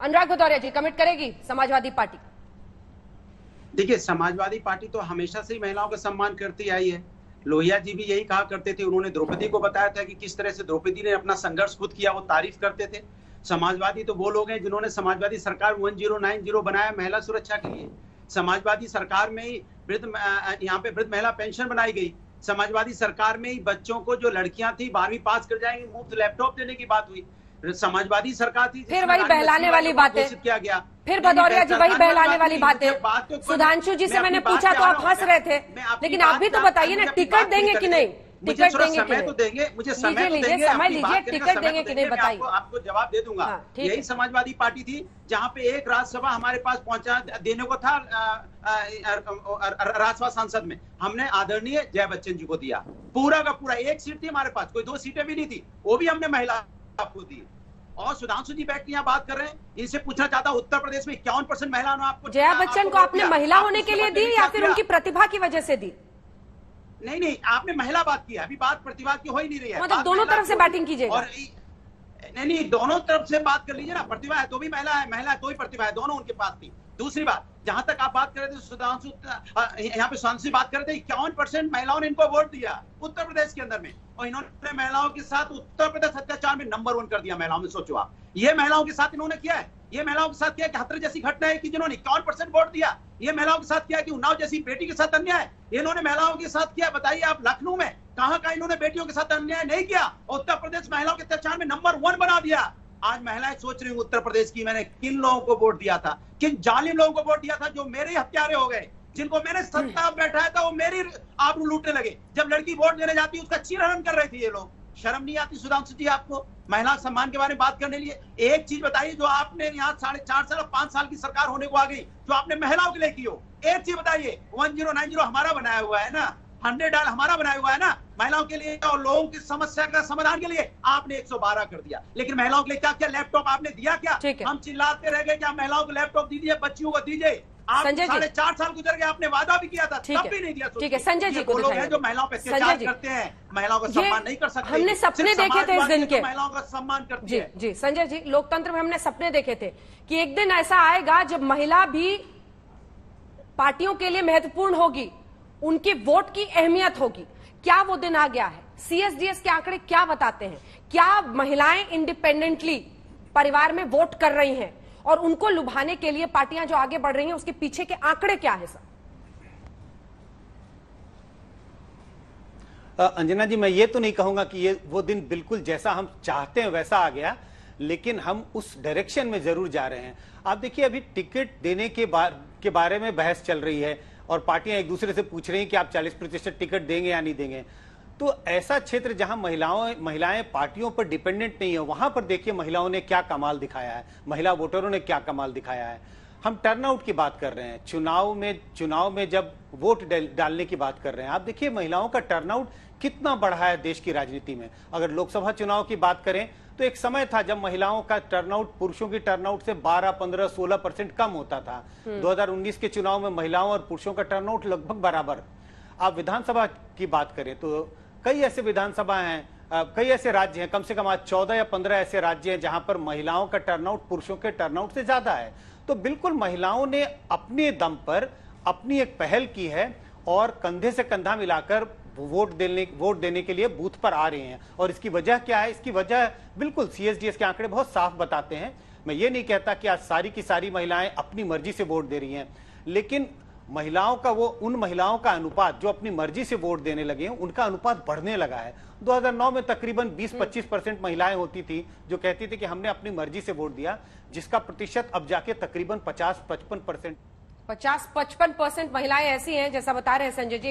अनुराग भदौरिया जी, commit करेगी Samajwadi party? देखिए, Samajwadi party तो हमेशा से ही महिलाओं का सम्मान करती आई है। लोहिया जी भी यही कहा करते थे, उन्होंने द्रौपदी को बताया था कि किस तरह से द्रौपदी ने अपना संघर्ष खुद किया, वो तारीफ करते थे। समाजवादी तो वो लोग हैं जिन्होंने समाजवादी सरकार 1090 बनाया महिला सुरक्षा के लिए। समाजवादी सरकार में ही यहाँ पे वृद्ध महिला पेंशन बनाई गई। समाजवादी सरकार में ही बच्चों को, जो लड़कियां थी 12वीं पास कर जाएंगी, मुफ्त लैपटॉप देने की बात हुई। समाजवादी सरकार थी, फिर वही बहलाने वाली बातें किया गया। फिर भदौरिया जी वही बहलाने वाली बातें। सुधांशु जी से मैंने पूछा तो आप हंस रहे थे, लेकिन आप भी तो बताइए ना, टिकट देंगे कि नहीं? टिकट देंगे कि नहीं? देंगे, मुझे समय लीजिए, समय लीजिए, टिकट देंगे कि नहीं बताइए। आपको जवाब दे दूंगा। यही समाजवादी पार्टी थी जहां पे एक राज्यसभा हमारे पास पहुंचा देने को था, राज्यसभा सांसद में हमने आदरणीय जया बच्चन जी को दिया। पूरा का पूरा एक सीट थी हमारे पास, कोई 2 सीटें भी नहीं थी, वो भी हमने महिला आपको दी। और सुधांशु जी बैठ के यहाँ बात कर रहे हैं, इनसे पूछना चाहता हूँ, उत्तर प्रदेश में 51% महिला आपको, जया बच्चन को आपने महिला होने के लिए दी या फिर उनकी प्रतिभा की वजह से दी? नहीं, आपने महिला बात की, अभी बात प्रतिभा की हो ही नहीं रही है। मतलब दोनों तरफ से बैटिंग कीजिएगा। और नहीं, दोनों तरफ से बात कर लीजिए ना। प्रतिभा है तो भी महिला है, महिला है तो भी प्रतिभा है, दोनों उनके पास थी। दूसरी बात, जहां तक आप बात कर रहे थे सुधांशु, यहाँ पे सुधांशु बात कर रहे थे, 51% महिलाओं ने इनको वोट दिया उत्तर प्रदेश के अंदर में, और इन्होंने महिलाओं के साथ उत्तर प्रदेश अत्याचार में नंबर 1 कर दिया महिलाओं में। सोचो आप, ये महिलाओं के साथ इन्होंने किया है, ये महिलाओं के साथ किया कि हथरस जैसी घटना है कि जिन्होंने 51% वोट दिया, ये महिलाओं के साथ किया कि उन्नाव जैसी बेटी के साथ अन्याय इन्होंने महिलाओं के साथ किया। बताइए आप, लखनऊ में कहां इन्होंने बेटियों के साथ अन्याय नहीं किया? उत्तर प्रदेश महिलाओं के अत्याचार में नंबर 1 बना दिया। आज महिलाएं सोच रही हूँ उत्तर प्रदेश की, मैंने किन लोगों को वोट दिया था, किन जालिम लोगों को वोट दिया था, जो मेरे हत्यारे हो गए, जिनको मैंने सत्ता बैठाया था वो मेरी आबरू लूटने लगे। जब लड़की वोट देने जाती उसका चीरहरण कर रहे थे ये लोग। शर्म नहीं आती सुधांशु जी आपको महिला सम्मान के बारे में बात करने लिए? एक चीज बताइए, जो आपने यहाँ 4.5 साल 5 साल की सरकार होने को आ गई, जो आपने महिलाओं के लिए की हो, एक चीज बताइए। 1090 हमारा बनाया हुआ है ना, 100 डाल हमारा बनाया हुआ है ना महिलाओं के लिए, और लोगों की समस्या का समाधान के लिए आपने 112 कर दिया। लेकिन महिलाओं के लिए क्या क्या लैपटॉप आपने दिया? क्या हम चिल्लाते रह गए क्या महिलाओं को लैपटॉप दीजिए, बच्चियों को दीजिए? आप 4.5 साल गुजर गए, आपने वादा भी किया था, तब भी नहीं दिया। ठीक है, संजय जी को लोग हैं जो महिलाओं पे अत्याचार करते हैं, महिलाओं का सम्मान नहीं कर सकते। हमने सपने देखे थे इस दिन के, महिलाओं का सम्मान करती है। जी संजय जी, लोकतंत्र में हमने सपने देखे थे कि एक दिन ऐसा आएगा जब महिला भी पार्टियों के लिए महत्वपूर्ण होगी, उनके वोट की अहमियत होगी। क्या वो दिन आ गया है? सीएसडीएस के आंकड़े क्या बताते हैं? क्या महिलाएं इंडिपेंडेंटली परिवार में वोट कर रही हैं, और उनको लुभाने के लिए पार्टियां जो आगे बढ़ रही हैं उसके पीछे के आंकड़े क्या है सर? अंजना जी, मैं ये तो नहीं कहूंगा कि ये वो दिन बिल्कुल जैसा हम चाहते हैं वैसा आ गया, लेकिन हम उस डायरेक्शन में जरूर जा रहे हैं। आप देखिए, अभी टिकट देने के बारे में बहस चल रही है और पार्टियां एक दूसरे से पूछ रही हैं कि आप 40% टिकट देंगे या नहीं देंगे। तो ऐसा क्षेत्र जहां महिलाएं पार्टियों पर डिपेंडेंट नहीं है, वहां पर देखिए महिलाओं ने क्या कमाल दिखाया है, महिला वोटरों ने क्या कमाल दिखाया है। हम टर्नआउट की बात कर रहे हैं, चुनाव में जब वोट डालने की बात कर रहे हैं, आप देखिए महिलाओं का टर्नआउट कितना बढ़ा है देश की राजनीति में। अगर लोकसभा चुनाव की बात करें तो एक समय था जब महिलाओं का टर्नआउट पुरुषों की टर्नआउट से 12, 15, 16% कम होता था। 2019 के चुनाव में महिलाओं और पुरुषों का टर्नआउट लगभग बराबर। आप विधानसभा की बात करें तो कई ऐसे विधानसभा हैं, कई ऐसे राज्य हैं, कम से कम आज 14 या 15 ऐसे राज्य हैं जहां पर महिलाओं का टर्नआउट पुरुषों के टर्नआउट से ज्यादा है। तो बिल्कुल महिलाओं ने अपने दम पर अपनी एक पहल की है और कंधे से कंधा मिलाकर वोट देने के लिए बूथ पर आ रहे हैं। और इसकी वजह क्या है? इसकी वजह बिल्कुल सीएसडीएस के आंकड़े बहुत साफ बताते हैं। मैं ये नहीं कहता कि आज सारी की सारी महिलाएं अपनी मर्जी से वोट दे रही हैं, लेकिन उन महिलाओं का अनुपात जो अपनी मर्जी से वोट देने लगे हैं, उनका अनुपात बढ़ने लगा है। 2009 में तकरीबन 20-25% महिलाएं होती थी जो कहती थी कि हमने अपनी मर्जी से वोट दिया, जिसका प्रतिशत अब जाके तकरीबन 50-55% 50-55% महिलाएं ऐसी हैं जैसा बता रहे हैं संजय जी।